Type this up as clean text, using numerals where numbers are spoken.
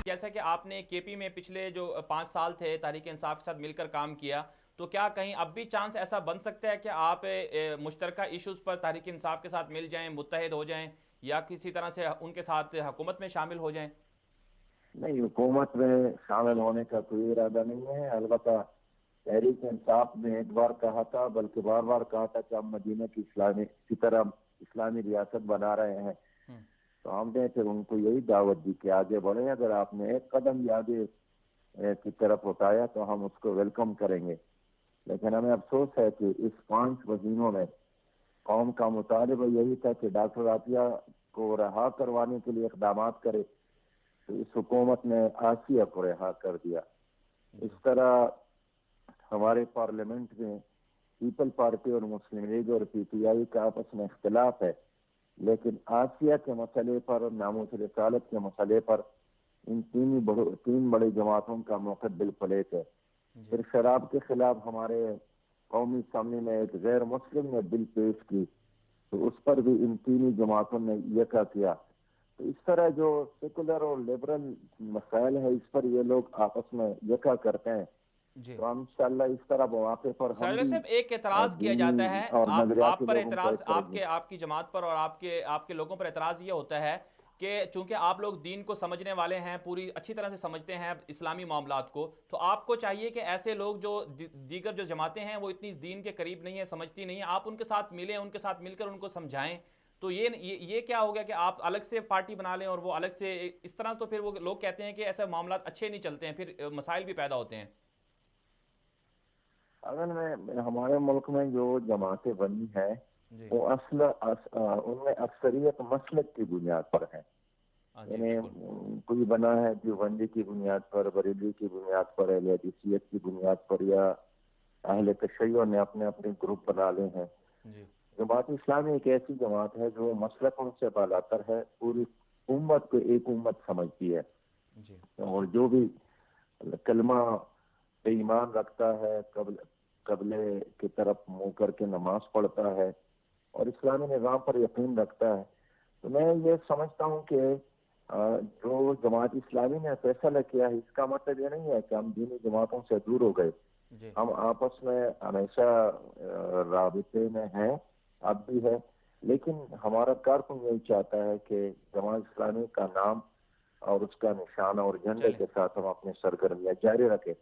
جیسا کہ آپ نے کے پی میں پچھلے جو 5 سال تھے تحریک انصاف کے ساتھ مل کر کام کیا، تو کیا کہیں اب بھی چانس ایسا بن سکتا ہے کہ آپ مشترکہ ایشوز پر تحریک انصاف کے ساتھ مل جائیں، متحد ہو جائیں، یا کسی طرح سے ان کے ساتھ حکومت میں شامل ہو جائیں؟ نہیں، حکومت میں شامل ہونے کا کوئی ارادہ نہیں ہے. البتہ تحریک انصاف نے ایک بار کہا تھا، بلکہ بار بار کہا تھا کہ ہم مدینہ کی اسلامی کی طرح اسلامی ریاست بنا رہے ہیں. ہم، تو ہم نے پھر ان کو یہی دعوت دی کہ آگے بڑھیں، اگر آپ نے ایک قدم بھی آگے کی طرف اٹھایا تو ہم اس کو ویلکم کریں گے. لیکن ہمیں افسوس ہے کہ اس 5 مہینوں میں قوم کا مطالبہ یہی تھا کہ ڈاکٹر عافیہ کو رہا کروانے کے لیے اقدامات کرے، تو اس حکومت نے عافیہ کو رہا کر دیا. جی اس طرح ہمارے پارلیمنٹ میں پیپل پارٹی اور مسلم لیگ اور پی ٹی آئی کا آپس میں اختلاف ہے، لیکن عافیہ کے مسئلے پر اور ناموس رسالت کے مسئلے پر ان تین بڑی جماعتوں کا موقف بالکل ایک ہے. جی پھر شراب کے خلاف ہمارے قومی اسمبلی میں ایک غیر مسلم نے بل پیش کی، تو اس پر بھی ان تینی جماعتوں نے یکا کیا. تو اس طرح جو سیکولر اور لبرل مسائل ہے، اس پر یہ لوگ آپس میں یکا کرتے ہیں. جی تو انشاءاللہ اس طرح مواقع پر ہم ساجد بھی صاحب، ایک اعتراض کیا دینی جاتا ہے اور آپ نظریاتی پر، لوگوں کو اعتراض ایک کریں گے. آپ کی جماعت پر اور آپ کے لوگوں پر اعتراض یہ ہوتا ہے کہ چونکہ آپ لوگ دین کو سمجھنے والے ہیں، پوری اچھی طرح سے سمجھتے ہیں اسلامی معاملات کو، تو آپ کو چاہیے کہ ایسے لوگ جو دیگر جو جماعتیں ہیں وہ اتنی دین کے قریب نہیں ہیں، سمجھتی نہیں ہیں، آپ ان کے ساتھ ملیں، ان کے ساتھ مل کر ان کو سمجھائیں. تو یہ کیا ہو گیا کہ آپ الگ سے پارٹی بنا لیں اور وہ الگ سے اس طرح؟ تو پھر وہ لوگ کہتے ہیں کہ ایسے معاملات اچھے نہیں چلتے ہیں، پھر مسائل بھی پیدا ہوتے ہیں. اگر میں ہمارے ملک میں جو جماعتیں بنی ہیں جی وہ ان میں اکثریت مسلک کی بنیاد پر ہے. ہاں جی یعنی بالکل. کوئی بنا ہے دیوبندی کی بنیاد پر، بریلوی کی بنیاد پر، اہل حدیثیت کی بنیاد پر، یا اہل تشیع نے اپنے اپنے گروپ بنا لے ہیں. جی جماعت اسلامی ایک ایسی جماعت ہے جو مسلکوں سے بالاتر ہے، پوری امت کو ایک امت سمجھتی ہے. جی اور جو بھی کلمہ پہ ایمان رکھتا ہے، قبلے کی طرف منہ کر کے نماز پڑھتا ہے اور اسلامی نظام پر یقین رکھتا ہے. تو میں یہ سمجھتا ہوں کہ جو جماعت اسلامی نے فیصلہ کیا ہے، اس کا مطلب یہ نہیں ہے کہ ہم دینی جماعتوں سے دور ہو گئے. جی ہم آپس میں ہمیشہ رابطے میں ہیں، اب بھی ہے. لیکن ہمارا کارکن یہی چاہتا ہے کہ جماعت اسلامی کا نام اور اس کا نشانہ اور جھنڈے چلیں. کے ساتھ ہم اپنی سرگرمیاں جاری رکھیں.